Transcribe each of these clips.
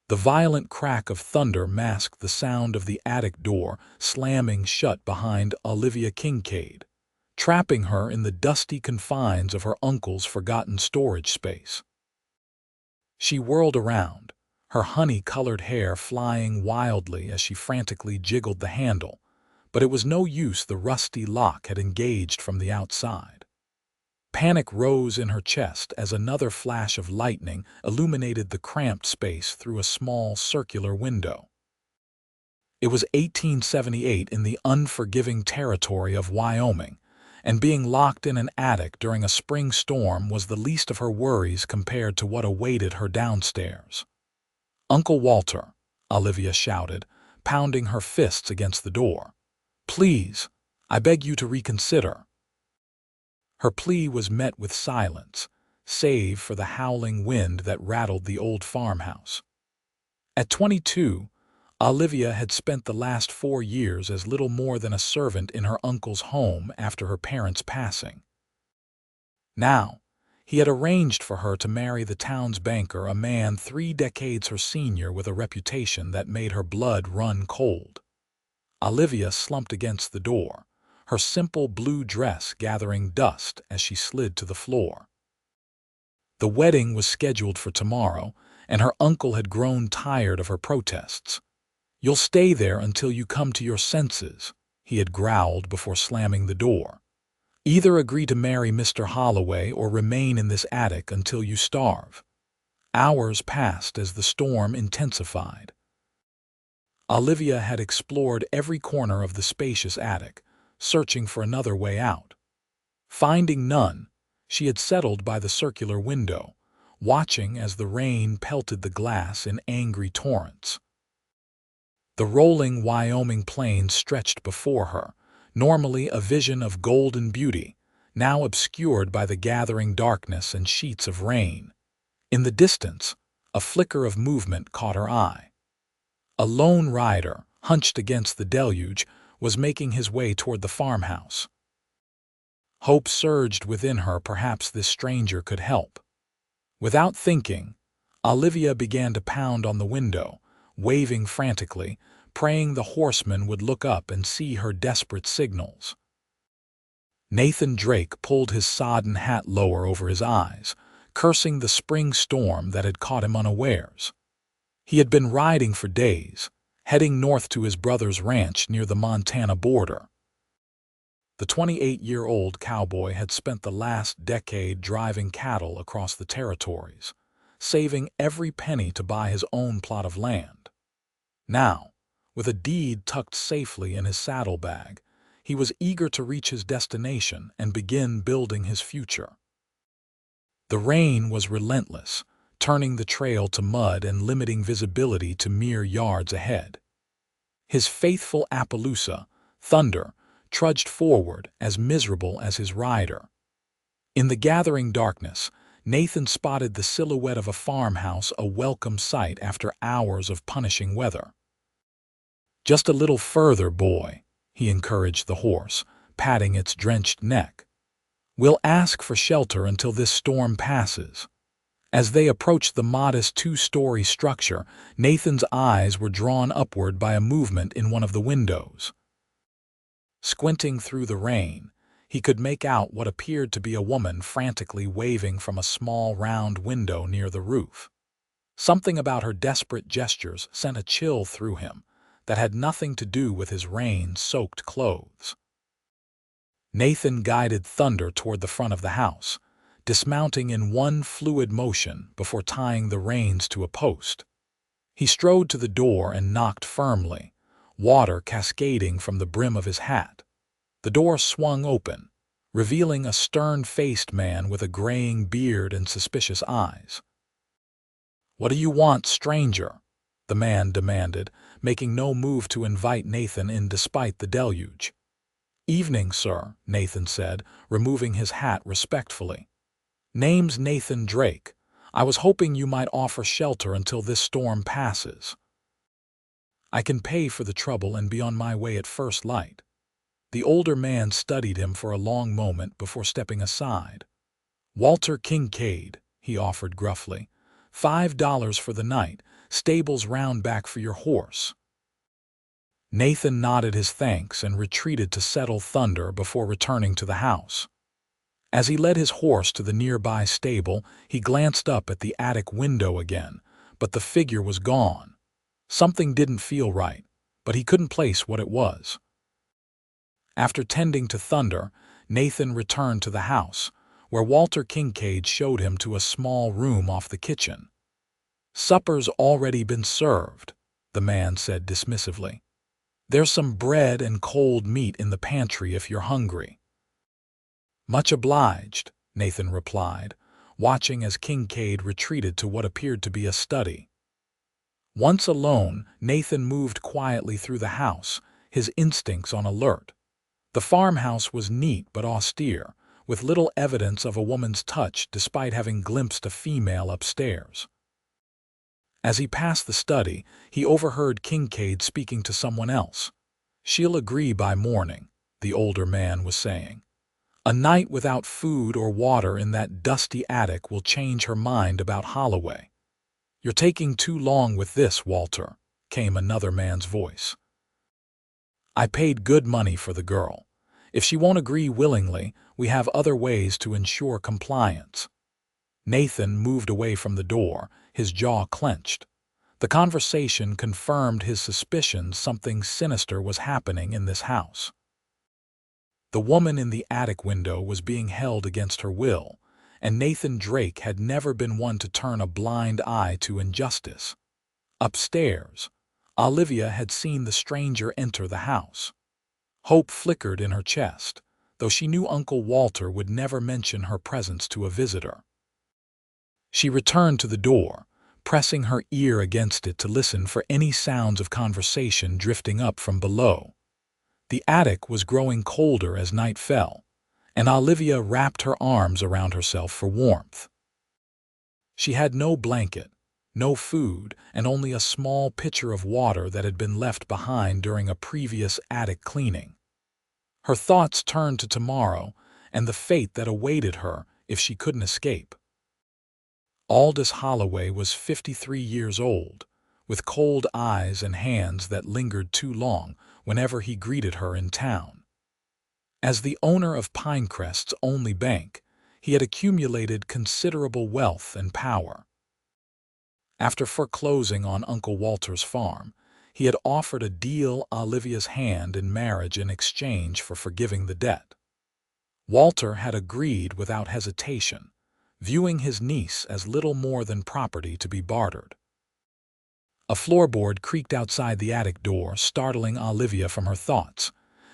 The violent crack of thunder masked the sound of the attic door slamming shut behind Olivia Kincaid, trapping her in the dusty confines of her uncle's forgotten storage space. She whirled around, her honey-colored hair flying wildly as she frantically jiggled the handle, but it was no use, the rusty lock had engaged from the outside. Panic rose in her chest as another flash of lightning illuminated the cramped space through a small circular window. It was 1878 in the unforgiving territory of Wyoming, and being locked in an attic during a spring storm was the least of her worries compared to what awaited her downstairs. "Uncle Walter," Olivia shouted, pounding her fists against the door. "Please, I beg you to reconsider." Her plea was met with silence, save for the howling wind that rattled the old farmhouse. At 22, Olivia had spent the last 4 years as little more than a servant in her uncle's home after her parents' passing. Now, he had arranged for her to marry the town's banker, a man 3 decades her senior with a reputation that made her blood run cold. Olivia slumped against the door, her simple blue dress gathering dust as she slid to the floor. The wedding was scheduled for tomorrow, and her uncle had grown tired of her protests. "You'll stay there until you come to your senses," he had growled before slamming the door. "Either agree to marry Mr. Holloway or remain in this attic until you starve." Hours passed as the storm intensified. Olivia had explored every corner of the spacious attic, searching for another way out. Finding none, she had settled by the circular window, watching as the rain pelted the glass in angry torrents. The rolling Wyoming plains stretched before her, normally a vision of golden beauty, now obscured by the gathering darkness and sheets of rain. In the distance, a flicker of movement caught her eye. A lone rider, hunched against the deluge, was making his way toward the farmhouse. Hope surged within her. Perhaps this stranger could help. Without thinking, Olivia began to pound on the window, waving frantically, praying the horseman would look up and see her desperate signals. Nathan Drake pulled his sodden hat lower over his eyes, cursing the spring storm that had caught him unawares. He had been riding for days, heading north to his brother's ranch near the Montana border. The 28-year-old cowboy had spent the last decade driving cattle across the territories, saving every penny to buy his own plot of land. Now, with a deed tucked safely in his saddlebag, he was eager to reach his destination and begin building his future. The rain was relentless, turning the trail to mud and limiting visibility to mere yards ahead. His faithful Appaloosa, Thunder, trudged forward as miserable as his rider. In the gathering darkness, Nathan spotted the silhouette of a farmhouse, a welcome sight after hours of punishing weather. "Just a little further, boy," he encouraged the horse, patting its drenched neck. "We'll ask for shelter until this storm passes." As they approached the modest 2-story structure, Nathan's eyes were drawn upward by a movement in one of the windows. Squinting through the rain, he could make out what appeared to be a woman frantically waving from a small round window near the roof. Something about her desperate gestures sent a chill through him that had nothing to do with his rain-soaked clothes. Nathan guided Thunder toward the front of the house, dismounting in one fluid motion before tying the reins to a post. He strode to the door and knocked firmly, water cascading from the brim of his hat. The door swung open, revealing a stern-faced man with a graying beard and suspicious eyes. "What do you want, stranger?" the man demanded, making no move to invite Nathan in despite the deluge. "Evening, sir," Nathan said, removing his hat respectfully. "Name's Nathan Drake. I was hoping you might offer shelter until this storm passes." "I can pay for the trouble and be on my way at first light." The older man studied him for a long moment before stepping aside. "Walter Kincaid," he offered gruffly. $5 for the night, Stable's round back for your horse." Nathan nodded his thanks and retreated to settle Thunder before returning to the house. As he led his horse to the nearby stable, he glanced up at the attic window again, but the figure was gone. Something didn't feel right, but he couldn't place what it was. After tending to Thunder, Nathan returned to the house, where Walter Kincaid showed him to a small room off the kitchen. "Supper's already been served," the man said dismissively. "There's some bread and cold meat in the pantry if you're hungry." "Much obliged," Nathan replied, watching as Kincaid retreated to what appeared to be a study. Once alone, Nathan moved quietly through the house, his instincts on alert. The farmhouse was neat but austere, with little evidence of a woman's touch despite having glimpsed a female upstairs. As he passed the study, he overheard Kincaid speaking to someone else. "She'll agree by morning," the older man was saying. "A night without food or water in that dusty attic will change her mind about Holloway." "You're taking too long with this, Walter," came another man's voice. "I paid good money for the girl. If she won't agree willingly, we have other ways to ensure compliance." Nathan moved away from the door, his jaw clenched. The conversation confirmed his suspicions something sinister was happening in this house. The woman in the attic window was being held against her will, and Nathan Drake had never been one to turn a blind eye to injustice. Upstairs, Olivia had seen the stranger enter the house. Hope flickered in her chest, though she knew Uncle Walter would never mention her presence to a visitor. She returned to the door, pressing her ear against it to listen for any sounds of conversation drifting up from below. The attic was growing colder as night fell, and Olivia wrapped her arms around herself for warmth. She had no blanket, no food, and only a small pitcher of water that had been left behind during a previous attic cleaning. Her thoughts turned to tomorrow and the fate that awaited her if she couldn't escape. Aldous Holloway was 53 years old, with cold eyes and hands that lingered too long whenever he greeted her in town. As the owner of Pinecrest's only bank, he had accumulated considerable wealth and power. After foreclosing on Uncle Walter's farm, he had offered a deal Olivia's hand in marriage in exchange for forgiving the debt. Walter had agreed without hesitation, viewing his niece as little more than property to be bartered. A floorboard creaked outside the attic door, startling Olivia from her thoughts.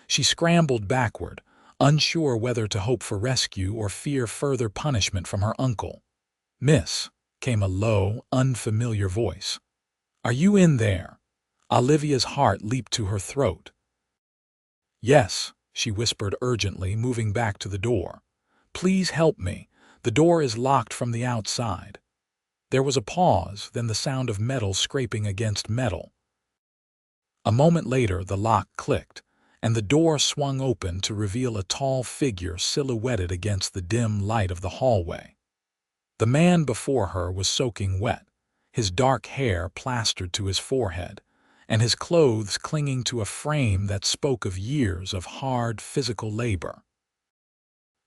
She scrambled backward, unsure whether to hope for rescue or fear further punishment from her uncle. "Miss," came a low, unfamiliar voice. "Are you in there?" Olivia's heart leaped to her throat. "Yes," she whispered urgently, moving back to the door. "Please help me. The door is locked from the outside." There was a pause, then the sound of metal scraping against metal. A moment later, the lock clicked, and the door swung open to reveal a tall figure silhouetted against the dim light of the hallway. The man before her was soaking wet, his dark hair plastered to his forehead, and his clothes clinging to a frame that spoke of years of hard physical labor.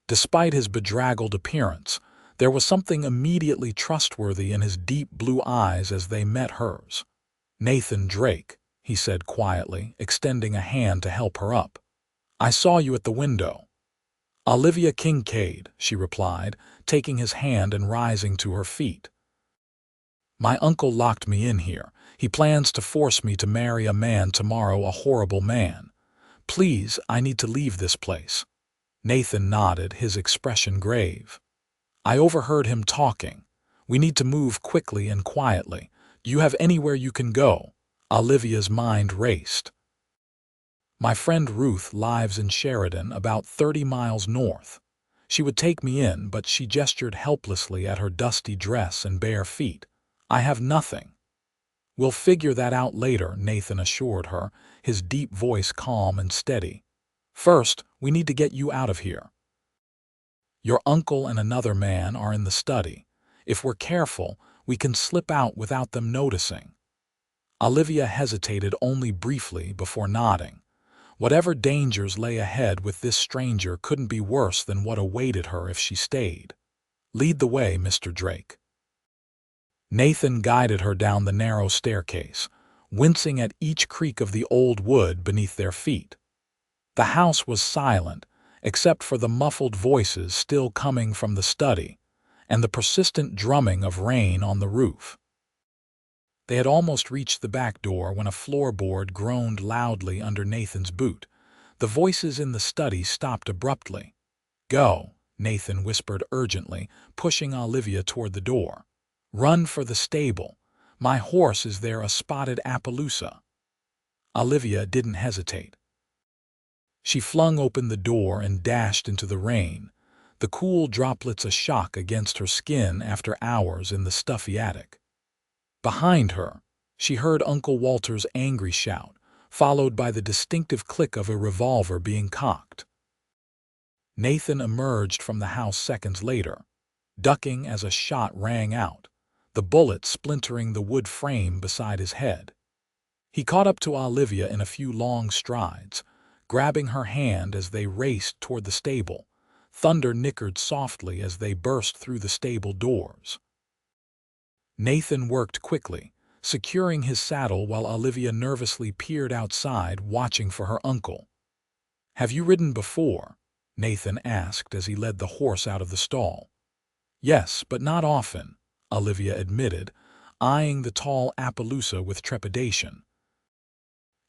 Despite his bedraggled appearance, there was something immediately trustworthy in his deep blue eyes as they met hers. "Nathan Drake," he said quietly, extending a hand to help her up. "I saw you at the window." "Olivia Kincaid," she replied, taking his hand and rising to her feet. "My uncle locked me in here. He plans to force me to marry a man tomorrow, a horrible man. Please, I need to leave this place." Nathan nodded, his expression grave. "I overheard him talking. We need to move quickly and quietly. Do you have anywhere you can go?" Olivia's mind raced. "My friend Ruth lives in Sheridan, about 30 miles north. She would take me in, but she gestured helplessly at her dusty dress and bare feet. I have nothing." "We'll figure that out later," Nathan assured her, his deep voice calm and steady. "First, we need to get you out of here. Your uncle and another man are in the study. If we're careful, we can slip out without them noticing." Olivia hesitated only briefly before nodding. Whatever dangers lay ahead with this stranger couldn't be worse than what awaited her if she stayed. "Lead the way, Mr. Drake." Nathan guided her down the narrow staircase, wincing at each creak of the old wood beneath their feet. The house was silent, except for the muffled voices still coming from the study and the persistent drumming of rain on the roof. They had almost reached the back door when a floorboard groaned loudly under Nathan's boot. The voices in the study stopped abruptly. "Go," Nathan whispered urgently, pushing Olivia toward the door. "Run for the stable. My horse is there, a spotted Appaloosa." Olivia didn't hesitate. She flung open the door and dashed into the rain, the cool droplets a shock against her skin after hours in the stuffy attic. Behind her, she heard Uncle Walter's angry shout, followed by the distinctive click of a revolver being cocked. Nathan emerged from the house seconds later, ducking as a shot rang out, the bullet splintering the wood frame beside his head. He caught up to Olivia in a few long strides, grabbing her hand as they raced toward the stable. Thunder nickered softly as they burst through the stable doors. Nathan worked quickly, securing his saddle while Olivia nervously peered outside, watching for her uncle. "Have you ridden before?" Nathan asked as he led the horse out of the stall. "Yes, but not often," Olivia admitted, eyeing the tall Appaloosa with trepidation.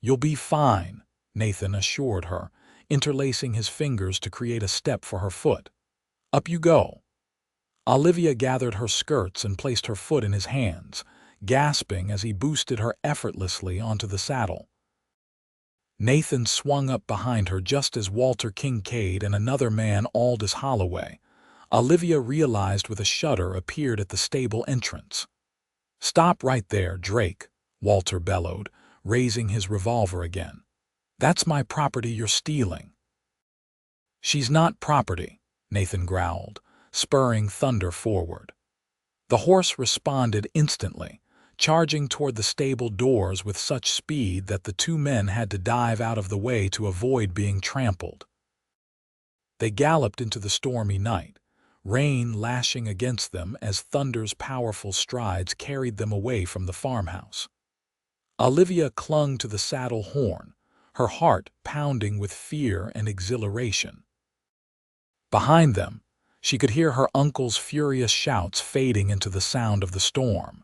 "You'll be fine," Nathan assured her, interlacing his fingers to create a step for her foot. "Up you go." Olivia gathered her skirts and placed her foot in his hands, gasping as he boosted her effortlessly onto the saddle. Nathan swung up behind her just as Walter Kincaid and another man, Aldous Holloway, Olivia realized with a shudder, appeared at the stable entrance. "Stop right there, Drake," Walter bellowed, raising his revolver again. "That's my property you're stealing." "She's not property," Nathan growled, spurring Thunder forward. The horse responded instantly, charging toward the stable doors with such speed that the two men had to dive out of the way to avoid being trampled. They galloped into the stormy night, rain lashing against them as Thunder's powerful strides carried them away from the farmhouse. Olivia clung to the saddle horn, her heart pounding with fear and exhilaration. Behind them, she could hear her uncle's furious shouts fading into the sound of the storm.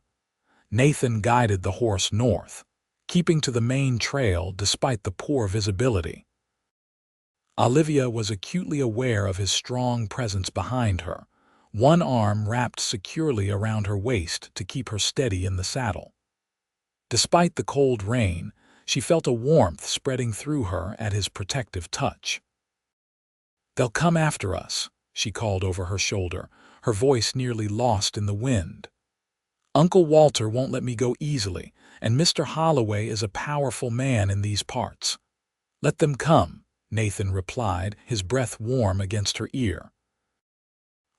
Nathan guided the horse north, keeping to the main trail despite the poor visibility. Olivia was acutely aware of his strong presence behind her, one arm wrapped securely around her waist to keep her steady in the saddle. Despite the cold rain, she felt a warmth spreading through her at his protective touch. "They'll come after us," she called over her shoulder, her voice nearly lost in the wind. "Uncle Walter won't let me go easily, and Mr. Holloway is a powerful man in these parts." "Let them come," Nathan replied, his breath warm against her ear.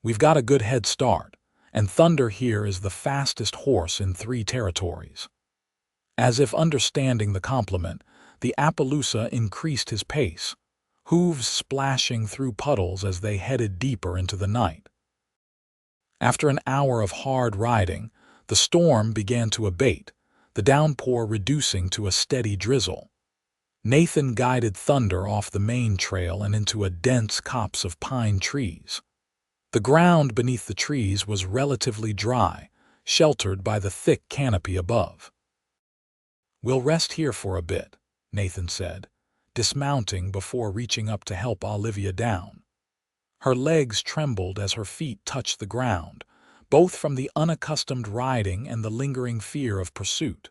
"We've got a good head start, and Thunder here is the fastest horse in 3 territories." As if understanding the compliment, the Appaloosa increased his pace, hooves splashing through puddles as they headed deeper into the night. After an hour of hard riding, the storm began to abate, the downpour reducing to a steady drizzle. Nathan guided Thunder off the main trail and into a dense copse of pine trees. The ground beneath the trees was relatively dry, sheltered by the thick canopy above. "We'll rest here for a bit," Nathan said, dismounting before reaching up to help Olivia down. Her legs trembled as her feet touched the ground, both from the unaccustomed riding and the lingering fear of pursuit.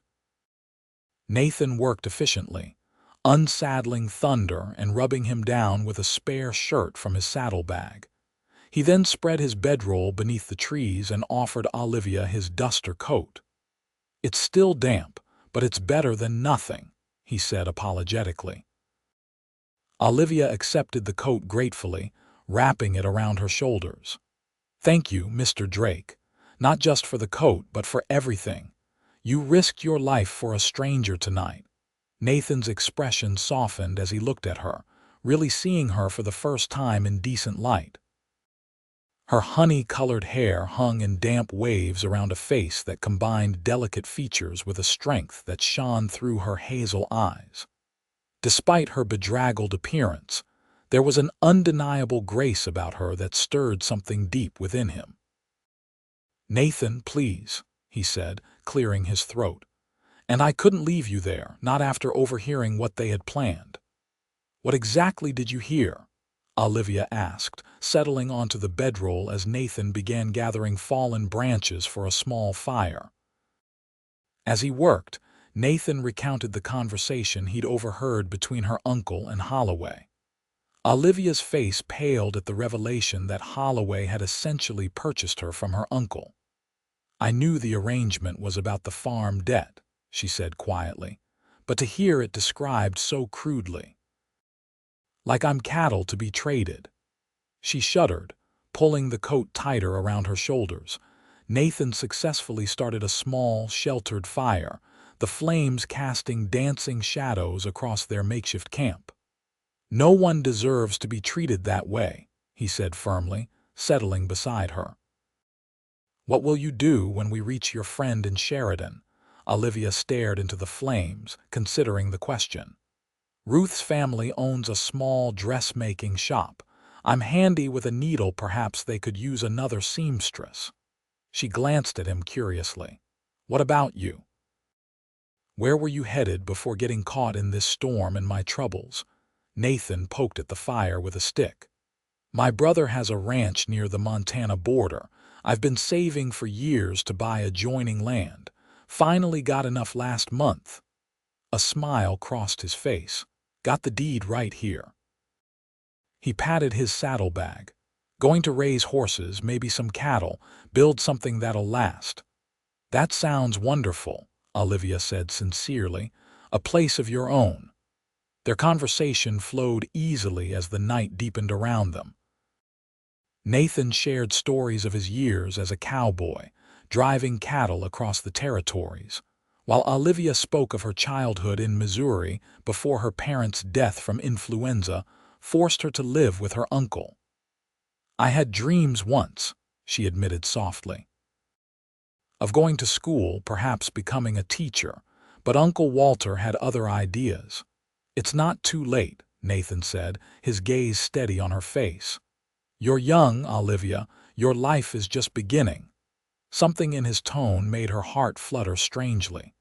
Nathan worked efficiently, unsaddling Thunder and rubbing him down with a spare shirt from his saddlebag. He then spread his bedroll beneath the trees and offered Olivia his duster coat. "It's still damp, but it's better than nothing," he said apologetically. Olivia accepted the coat gratefully, wrapping it around her shoulders. "Thank you, Mr. Drake, not just for the coat but for everything. You risked your life for a stranger tonight." Nathan's expression softened as he looked at her, really seeing her for the first time in decent light. Her honey-colored hair hung in damp waves around a face that combined delicate features with a strength that shone through her hazel eyes. Despite her bedraggled appearance, there was an undeniable grace about her that stirred something deep within him. "Nathan, please," he said, clearing his throat. "And I couldn't leave you there, not after overhearing what they had planned." "What exactly did you hear?" Olivia asked, settling onto the bedroll as Nathan began gathering fallen branches for a small fire. As he worked, Nathan recounted the conversation he'd overheard between her uncle and Holloway. Olivia's face paled at the revelation that Holloway had essentially purchased her from her uncle. "I knew the arrangement was about the farm debt," she said quietly, "but to hear it described so crudely. Like I'm cattle to be traded." She shuddered, pulling the coat tighter around her shoulders. Nathan successfully started a small, sheltered fire, the flames casting dancing shadows across their makeshift camp. "No one deserves to be treated that way," he said firmly, settling beside her. "What will you do when we reach your friend in Sheridan?" Olivia stared into the flames, considering the question. "Ruth's family owns a small dressmaking shop. I'm handy with a needle. Perhaps they could use another seamstress." She glanced at him curiously. "What about you? Where were you headed before getting caught in this storm and my troubles?" Nathan poked at the fire with a stick. "My brother has a ranch near the Montana border. I've been saving for years to buy adjoining land. Finally got enough last month." A smile crossed his face. "Got the deed right here." He patted his saddlebag. "Going to raise horses, maybe some cattle, build something that'll last." "That sounds wonderful," Olivia said sincerely. "A place of your own." Their conversation flowed easily as the night deepened around them. Nathan shared stories of his years as a cowboy, driving cattle across the territories, while Olivia spoke of her childhood in Missouri before her parents' death from influenza forced her to live with her uncle. "I had dreams once," she admitted softly, "of going to school, perhaps becoming a teacher, but Uncle Walter had other ideas." "It's not too late," Nathan said, his gaze steady on her face. "You're young, Olivia. Your life is just beginning." Something in his tone made her heart flutter strangely.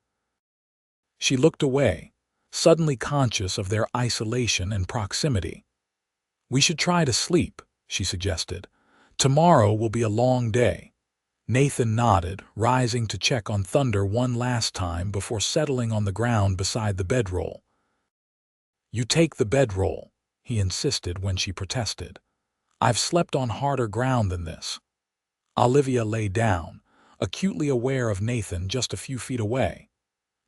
She looked away, suddenly conscious of their isolation and proximity. "We should try to sleep," she suggested. "Tomorrow will be a long day." Nathan nodded, rising to check on Thunder one last time before settling on the ground beside the bedroll. "You take the bedroll," he insisted when she protested. "I've slept on harder ground than this." Olivia lay down, acutely aware of Nathan just a few feet away.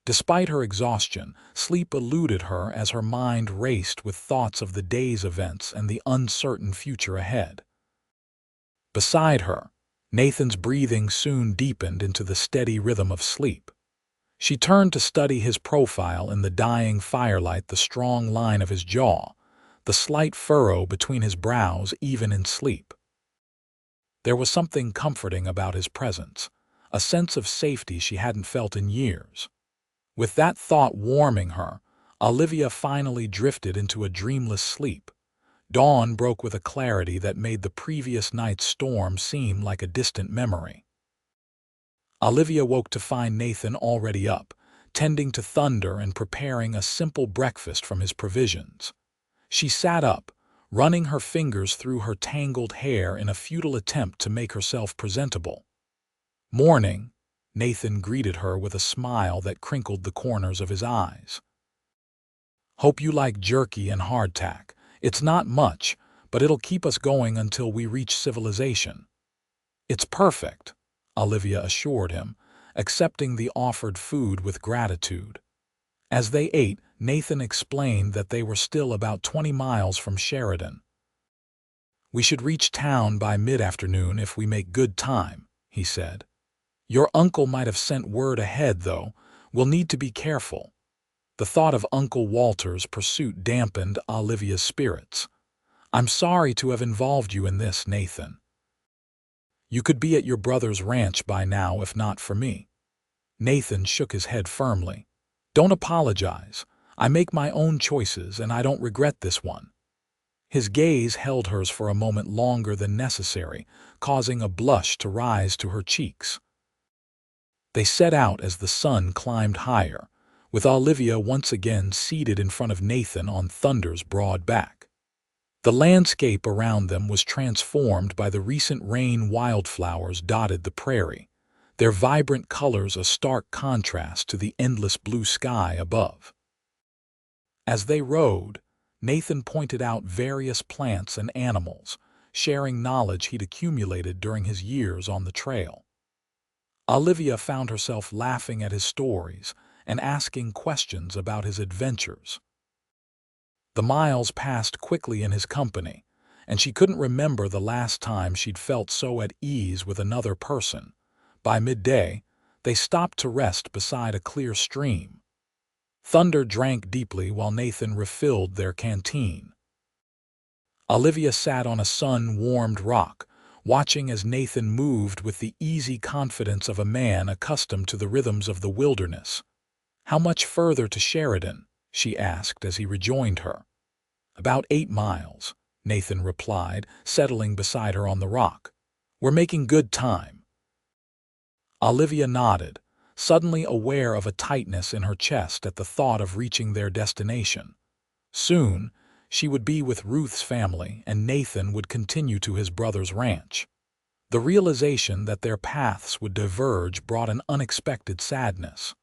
Despite her exhaustion, sleep eluded her as her mind raced with thoughts of the day's events and the uncertain future ahead. Beside her, Nathan's breathing soon deepened into the steady rhythm of sleep. She turned to study his profile in the dying firelight, the strong line of his jaw, the slight furrow between his brows even in sleep. There was something comforting about his presence, a sense of safety she hadn't felt in years. With that thought warming her, Olivia finally drifted into a dreamless sleep. Dawn broke with a clarity that made the previous night's storm seem like a distant memory. Olivia woke to find Nathan already up, tending to Thunder and preparing a simple breakfast from his provisions. She sat up, running her fingers through her tangled hair in a futile attempt to make herself presentable. "Morning," Nathan greeted her with a smile that crinkled the corners of his eyes. "Hope you like jerky and hardtack. It's not much, but it'll keep us going until we reach civilization." "It's perfect," Olivia assured him, accepting the offered food with gratitude. As they ate, Nathan explained that they were still about 20 miles from Sheridan. "We should reach town by mid-afternoon if we make good time," he said. Your uncle might have sent word ahead, though. We'll need to be careful. The thought of Uncle Walter's pursuit dampened Olivia's spirits. I'm sorry to have involved you in this, Nathan. You could be at your brother's ranch by now if not for me. Nathan shook his head firmly. Don't apologize. I make my own choices and I don't regret this one. His gaze held hers for a moment longer than necessary, causing a blush to rise to her cheeks. They set out as the sun climbed higher, with Olivia once again seated in front of Nathan on Thunder's broad back. The landscape around them was transformed by the recent rain. Wildflowers dotted the prairie, their vibrant colors a stark contrast to the endless blue sky above. As they rode, Nathan pointed out various plants and animals, sharing knowledge he'd accumulated during his years on the trail. Olivia found herself laughing at his stories and asking questions about his adventures. The miles passed quickly in his company, and she couldn't remember the last time she'd felt so at ease with another person. By midday, they stopped to rest beside a clear stream. Thunder drank deeply while Nathan refilled their canteen. Olivia sat on a sun-warmed rock, watching as Nathan moved with the easy confidence of a man accustomed to the rhythms of the wilderness. How much further to Sheridan? She asked as he rejoined her. About 8 miles, Nathan replied, settling beside her on the rock. We're making good time. Olivia nodded, suddenly aware of a tightness in her chest at the thought of reaching their destination. Soon, she would be with Ruth's family and Nathan would continue to his brother's ranch. The realization that their paths would diverge brought an unexpected sadness.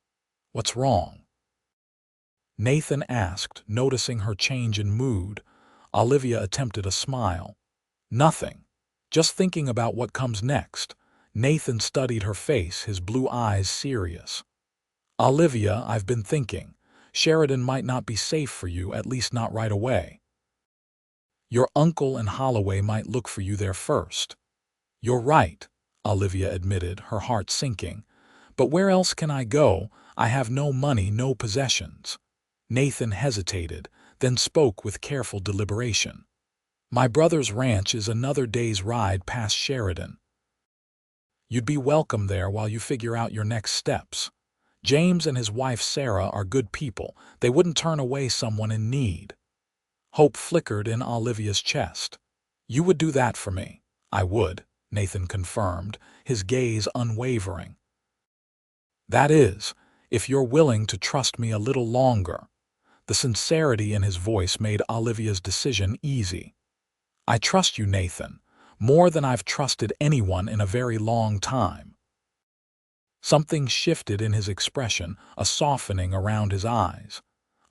What's wrong? Nathan asked, noticing her change in mood. Olivia attempted a smile. Nothing. Just thinking about what comes next. Nathan studied her face, his blue eyes serious. Olivia, I've been thinking. Sheridan might not be safe for you, at least not right away. Your uncle and Holloway might look for you there first. You're right, Olivia admitted, her heart sinking. But where else can I go? I have no money, no possessions. Nathan hesitated, then spoke with careful deliberation. My brother's ranch is another day's ride past Sheridan. You'd be welcome there while you figure out your next steps. James and his wife Sarah are good people. They wouldn't turn away someone in need. Hope flickered in Olivia's chest. You would do that for me. I would, Nathan confirmed, his gaze unwavering. That is, if you're willing to trust me a little longer. The sincerity in his voice made Olivia's decision easy. I trust you, Nathan, more than I've trusted anyone in a very long time. Something shifted in his expression, a softening around his eyes,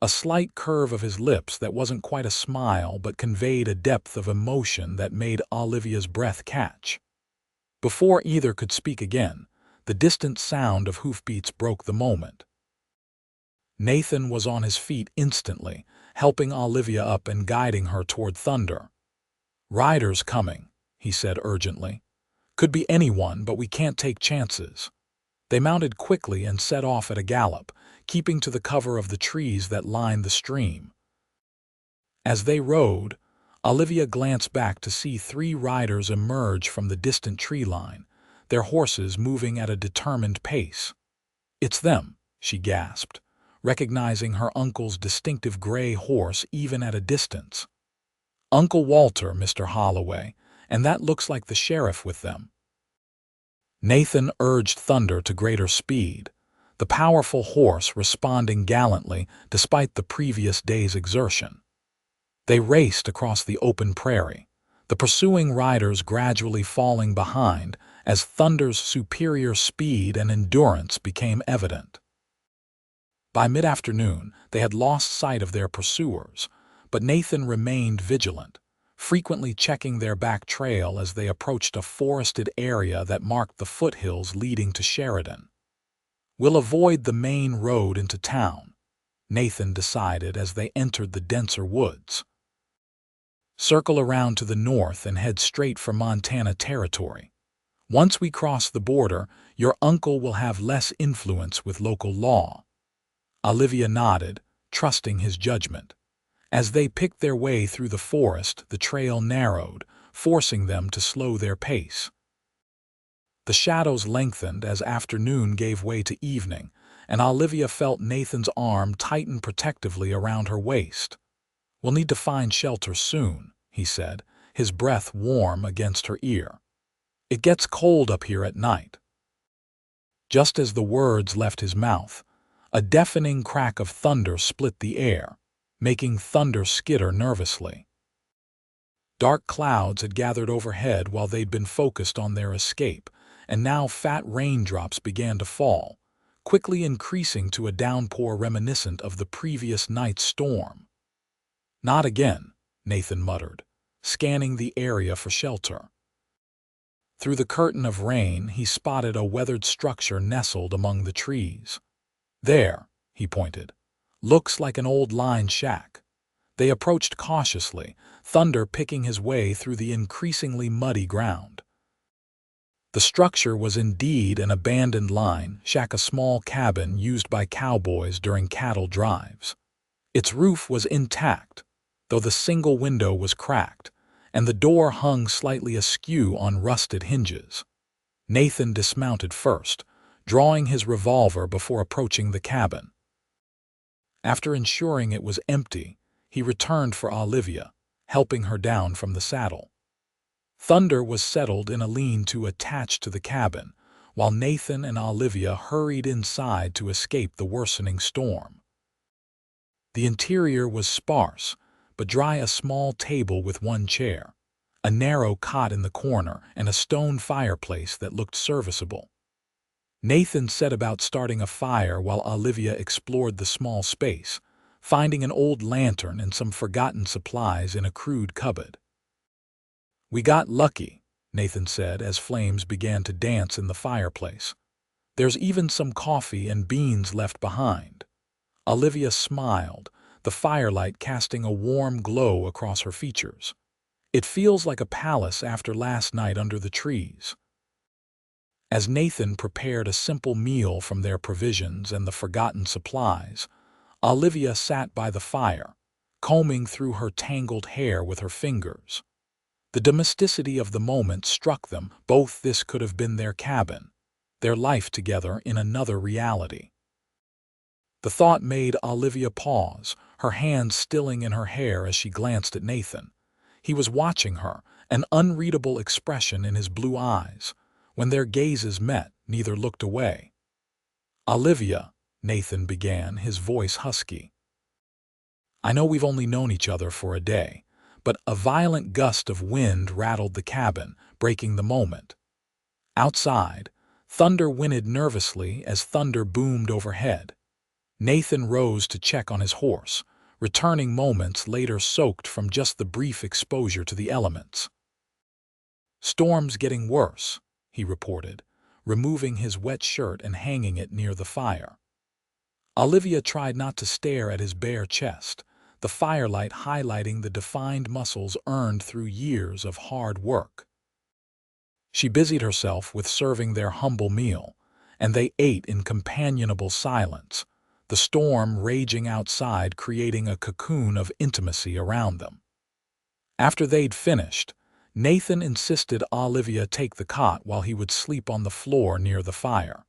a slight curve of his lips that wasn't quite a smile but conveyed a depth of emotion that made Olivia's breath catch. Before either could speak again, the distant sound of hoofbeats broke the moment. Nathan was on his feet instantly, helping Olivia up and guiding her toward Thunder. Riders coming, he said urgently. Could be anyone, but we can't take chances. They mounted quickly and set off at a gallop, keeping to the cover of the trees that lined the stream. As they rode, Olivia glanced back to see 3 riders emerge from the distant tree line, their horses moving at a determined pace. It's them, she gasped, recognizing her uncle's distinctive gray horse even at a distance. Uncle Walter, Mr. Holloway, and that looks like the sheriff with them. Nathan urged Thunder to greater speed, the powerful horse responding gallantly despite the previous day's exertion. They raced across the open prairie, the pursuing riders gradually falling behind as Thunder's superior speed and endurance became evident. By mid-afternoon, they had lost sight of their pursuers, but Nathan remained vigilant, frequently checking their back trail as they approached a forested area that marked the foothills leading to Sheridan. We'll avoid the main road into town, Nathan decided as they entered the denser woods. Circle around to the north and head straight for Montana territory. Once we cross the border, your uncle will have less influence with local law." Olivia nodded, trusting his judgment. As they picked their way through the forest, the trail narrowed, forcing them to slow their pace. The shadows lengthened as afternoon gave way to evening, and Olivia felt Nathan's arm tighten protectively around her waist. "We'll need to find shelter soon," he said, his breath warm against her ear. "It gets cold up here at night." Just as the words left his mouth, a deafening crack of thunder split the air, making Thunder skitter nervously. Dark clouds had gathered overhead while they'd been focused on their escape, and now fat raindrops began to fall, quickly increasing to a downpour reminiscent of the previous night's storm. "Not again," Nathan muttered, scanning the area for shelter. Through the curtain of rain, he spotted a weathered structure nestled among the trees. "There," he pointed. "Looks like an old line shack." They approached cautiously, Thunder picking his way through the increasingly muddy ground. The structure was indeed an abandoned line shack, a small cabin used by cowboys during cattle drives. Its roof was intact, though the single window was cracked, and the door hung slightly askew on rusted hinges. Nathan dismounted first, drawing his revolver before approaching the cabin. After ensuring it was empty, he returned for Olivia, helping her down from the saddle. Thunder was settled in a lean-to attached to the cabin, while Nathan and Olivia hurried inside to escape the worsening storm. The interior was sparse, but dry: a small table with one chair, a narrow cot in the corner, and a stone fireplace that looked serviceable. Nathan set about starting a fire while Olivia explored the small space, finding an old lantern and some forgotten supplies in a crude cupboard. "We got lucky," Nathan said as flames began to dance in the fireplace. "There's even some coffee and beans left behind." Olivia smiled, the firelight casting a warm glow across her features. "It feels like a palace after last night under the trees." As Nathan prepared a simple meal from their provisions and the forgotten supplies, Olivia sat by the fire, combing through her tangled hair with her fingers. The domesticity of the moment struck them both. This could have been their cabin, their life together in another reality. The thought made Olivia pause, her hands stilling in her hair as she glanced at Nathan. He was watching her, an unreadable expression in his blue eyes. When their gazes met, neither looked away. "Olivia," Nathan began, his voice husky. "I know we've only known each other for a day," but a violent gust of wind rattled the cabin, breaking the moment. Outside, thunder whinnied nervously as thunder boomed overhead. Nathan rose to check on his horse, returning moments later soaked from just the brief exposure to the elements. "Storm's getting worse," he reported, removing his wet shirt and hanging it near the fire. Olivia tried not to stare at his bare chest, the firelight highlighting the defined muscles earned through years of hard work. She busied herself with serving their humble meal, and they ate in companionable silence, the storm raging outside creating a cocoon of intimacy around them. After they'd finished, Nathan insisted Olivia take the cot while he would sleep on the floor near the fire.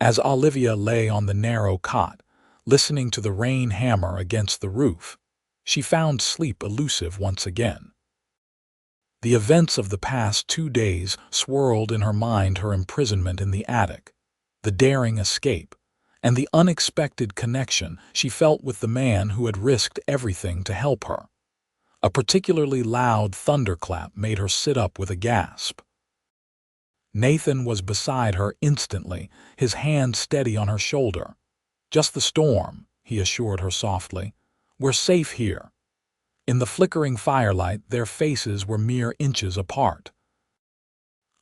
As Olivia lay on the narrow cot, listening to the rain hammer against the roof, she found sleep elusive once again. The events of the past 2 days swirled in her mind: her imprisonment in the attic, the daring escape, and the unexpected connection she felt with the man who had risked everything to help her. A particularly loud thunderclap made her sit up with a gasp. Nathan was beside her instantly, his hand steady on her shoulder. "Just the storm," he assured her softly. "We're safe here." In the flickering firelight, their faces were mere inches apart.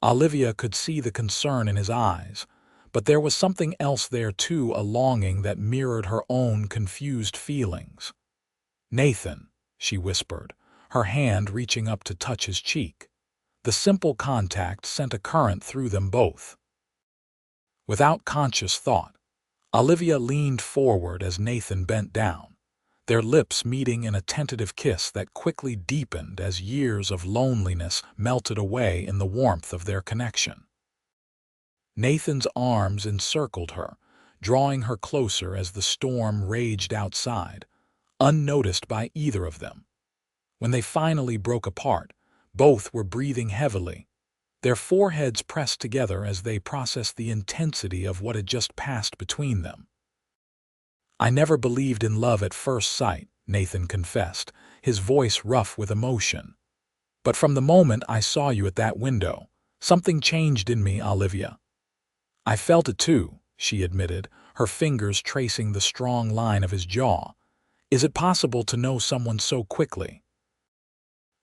Olivia could see the concern in his eyes, but there was something else there too, a longing that mirrored her own confused feelings. "Nathan," she whispered, her hand reaching up to touch his cheek. The simple contact sent a current through them both. Without conscious thought, Olivia leaned forward as Nathan bent down, their lips meeting in a tentative kiss that quickly deepened as years of loneliness melted away in the warmth of their connection. Nathan's arms encircled her, drawing her closer as the storm raged outside, unnoticed by either of them. When they finally broke apart, both were breathing heavily, their foreheads pressed together as they processed the intensity of what had just passed between them. "I never believed in love at first sight," Nathan confessed, his voice rough with emotion. "But from the moment I saw you at that window, something changed in me, Olivia." "I felt it too," she admitted, her fingers tracing the strong line of his jaw. "Is it possible to know someone so quickly?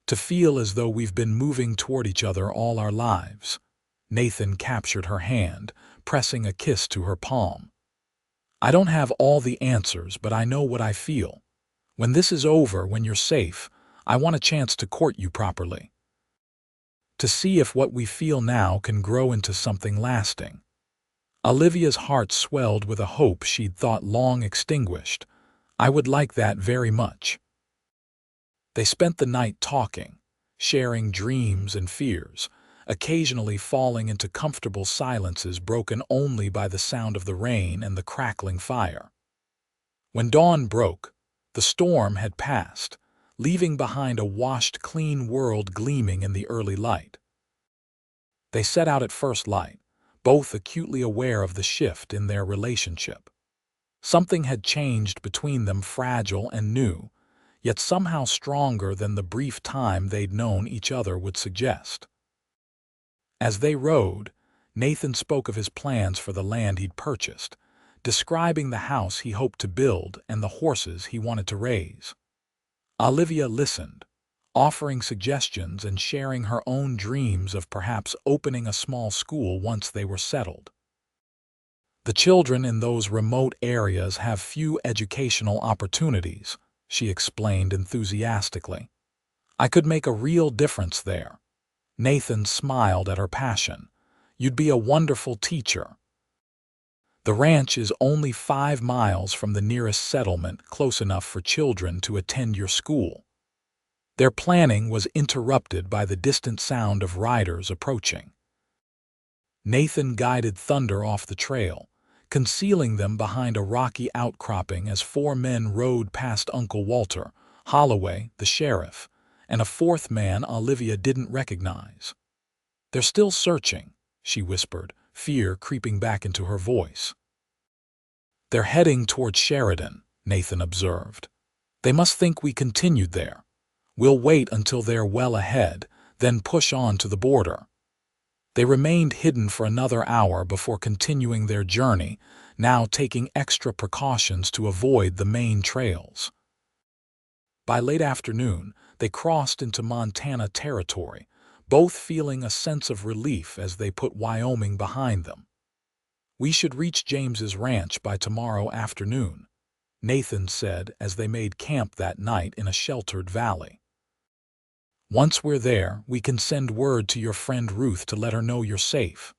To feel as though we've been moving toward each other all our lives?" Nathan captured her hand, pressing a kiss to her palm. "I don't have all the answers, but I know what I feel. When this is over, when you're safe, I want a chance to court you properly. To see if what we feel now can grow into something lasting." Olivia's heart swelled with a hope she'd thought long extinguished. "I would like that very much." They spent the night talking, sharing dreams and fears, occasionally falling into comfortable silences broken only by the sound of the rain and the crackling fire. When dawn broke, the storm had passed, leaving behind a washed, clean world gleaming in the early light. They set out at first light, both acutely aware of the shift in their relationship. Something had changed between them, fragile and new, yet somehow stronger than the brief time they'd known each other would suggest. As they rode, Nathan spoke of his plans for the land he'd purchased, describing the house he hoped to build and the horses he wanted to raise. Olivia listened, offering suggestions and sharing her own dreams of perhaps opening a small school once they were settled. "The children in those remote areas have few educational opportunities," she explained enthusiastically. "I could make a real difference there." Nathan smiled at her passion. "You'd be a wonderful teacher." The ranch is only 5 miles from the nearest settlement, close enough for children to attend your school. Their planning was interrupted by the distant sound of riders approaching. Nathan guided Thunder off the trail, concealing them behind a rocky outcropping as 4 men rode past Uncle Walter, Holloway, the sheriff, and a 4th man Olivia didn't recognize. "They're still searching," she whispered, fear creeping back into her voice. "They're heading toward Sheridan," Nathan observed. "They must think we continued there. We'll wait until they're well ahead, then push on to the border." They remained hidden for another hour before continuing their journey, now taking extra precautions to avoid the main trails. By late afternoon, they crossed into Montana territory, both feeling a sense of relief as they put Wyoming behind them. "We should reach James's ranch by tomorrow afternoon," Nathan said as they made camp that night in a sheltered valley. "Once we're there, we can send word to your friend Ruth to let her know you're safe."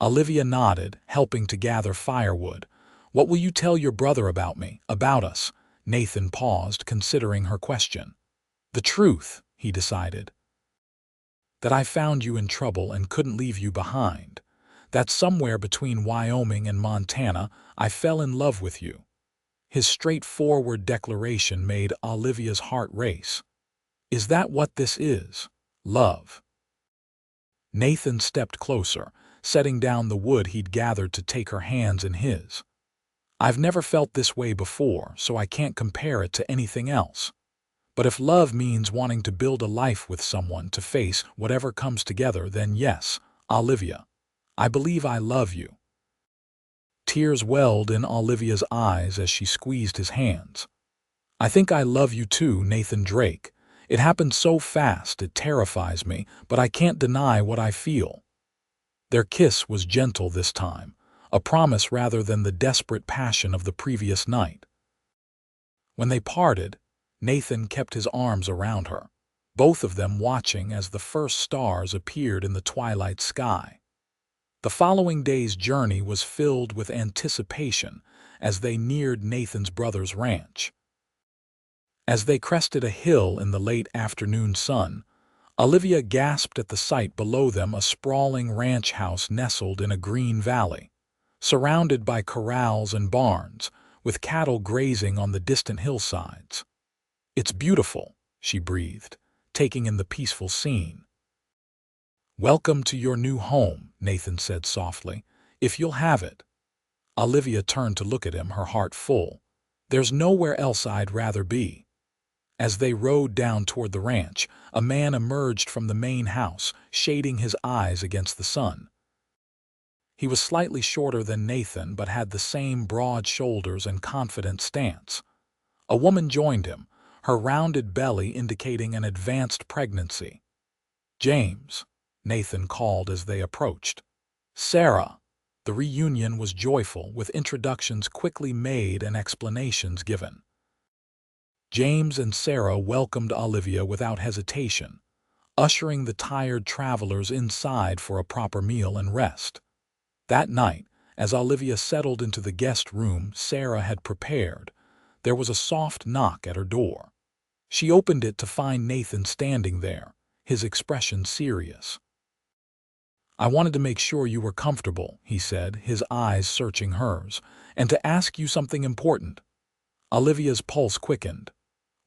Olivia nodded, helping to gather firewood. "What will you tell your brother about me, about us?" Nathan paused, considering her question. "The truth," he decided. "That I found you in trouble and couldn't leave you behind. That somewhere between Wyoming and Montana, I fell in love with you." His straightforward declaration made Olivia's heart race. "Is that what this is? Love?" Nathan stepped closer, setting down the wood he'd gathered to take her hands in his. "I've never felt this way before, so I can't compare it to anything else. But if love means wanting to build a life with someone to face whatever comes together, then yes, Olivia, I believe I love you." Tears welled in Olivia's eyes as she squeezed his hands. "I think I love you too, Nathan Drake. It happened so fast it terrifies me, but I can't deny what I feel." Their kiss was gentle this time, a promise rather than the desperate passion of the previous night. When they parted, Nathan kept his arms around her, both of them watching as the first stars appeared in the twilight sky. The following day's journey was filled with anticipation as they neared Nathan's brother's ranch. As they crested a hill in the late afternoon sun, Olivia gasped at the sight below them, a sprawling ranch house nestled in a green valley, surrounded by corrals and barns, with cattle grazing on the distant hillsides. "It's beautiful," she breathed, taking in the peaceful scene. "Welcome to your new home," Nathan said softly, "if you'll have it." Olivia turned to look at him, her heart full. "There's nowhere else I'd rather be." As they rode down toward the ranch, a man emerged from the main house, shading his eyes against the sun. He was slightly shorter than Nathan, but had the same broad shoulders and confident stance. A woman joined him, her rounded belly indicating an advanced pregnancy. "James," Nathan called as they approached. "Sarah." The reunion was joyful, with introductions quickly made and explanations given. James and Sarah welcomed Olivia without hesitation, ushering the tired travelers inside for a proper meal and rest. That night, as Olivia settled into the guest room Sarah had prepared, there was a soft knock at her door. She opened it to find Nathan standing there, his expression serious. "I wanted to make sure you were comfortable," he said, his eyes searching hers, "and to ask you something important." Olivia's pulse quickened.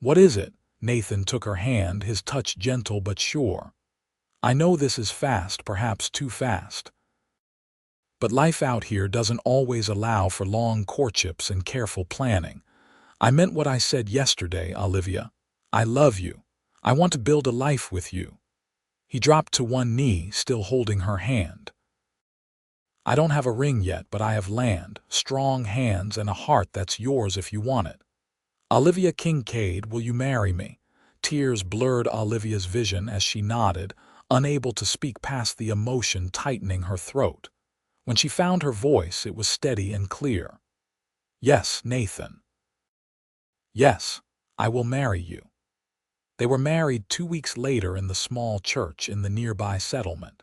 "What is it?" Nathan took her hand, his touch gentle but sure. "I know this is fast, perhaps too fast. But life out here doesn't always allow for long courtships and careful planning. I meant what I said yesterday, Olivia. I love you. I want to build a life with you." He dropped to one knee, still holding her hand. "I don't have a ring yet, but I have land, strong hands, and a heart that's yours if you want it. Olivia Kincaid, will you marry me?" Tears blurred Olivia's vision as she nodded, unable to speak past the emotion tightening her throat. When she found her voice, it was steady and clear. "Yes, Nathan. Yes, I will marry you." They were married 2 weeks later in the small church in the nearby settlement.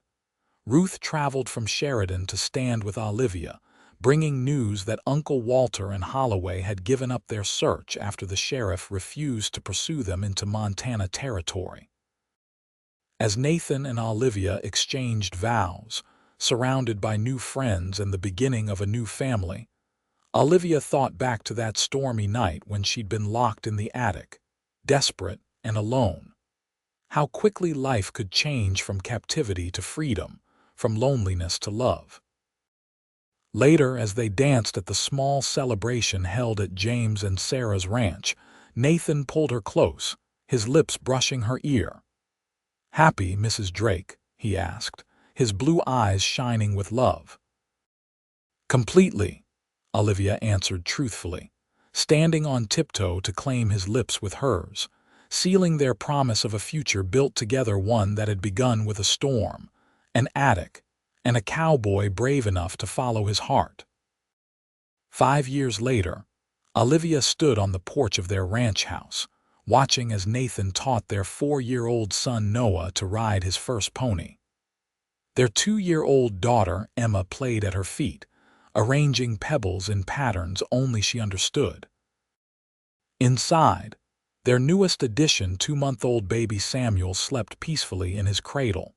Ruth traveled from Sheridan to stand with Olivia, bringing news that Uncle Walter and Holloway had given up their search after the sheriff refused to pursue them into Montana territory. As Nathan and Olivia exchanged vows, surrounded by new friends and the beginning of a new family, Olivia thought back to that stormy night when she'd been locked in the attic, desperate and alone. How quickly life could change from captivity to freedom, from loneliness to love. Later, as they danced at the small celebration held at James and Sarah's ranch, Nathan pulled her close, his lips brushing her ear. "Happy, Mrs. Drake?" he asked, his blue eyes shining with love. "Completely," Olivia answered truthfully, standing on tiptoe to claim his lips with hers, sealing their promise of a future built together, one that had begun with a storm, an attic, and a cowboy brave enough to follow his heart. 5 years later, Olivia stood on the porch of their ranch house, watching as Nathan taught their 4-year-old son Noah to ride his first pony. Their 2-year-old daughter Emma played at her feet, arranging pebbles in patterns only she understood. Inside, their newest addition, 2-month-old baby Samuel, slept peacefully in his cradle.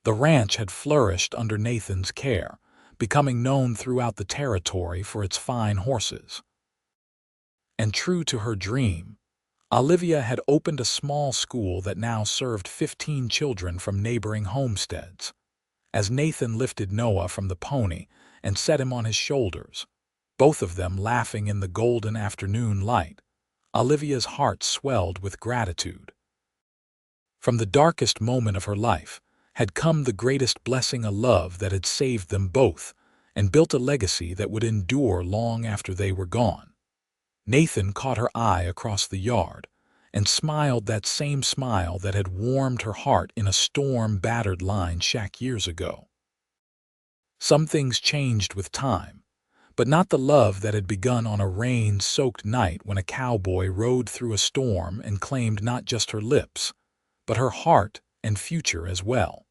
The ranch had flourished under Nathan's care, becoming known throughout the territory for its fine horses. And true to her dream, Olivia had opened a small school that now served 15 children from neighboring homesteads. As Nathan lifted Noah from the pony and set him on his shoulders, both of them laughing in the golden afternoon light, Olivia's heart swelled with gratitude. From the darkest moment of her life had come the greatest blessing, a love that had saved them both and built a legacy that would endure long after they were gone. Nathan caught her eye across the yard and smiled, that same smile that had warmed her heart in a storm-battered line shack years ago. Some things changed with time, but not the love that had begun on a rain-soaked night when a cowboy rode through a storm and claimed not just her lips, but her heart and future as well.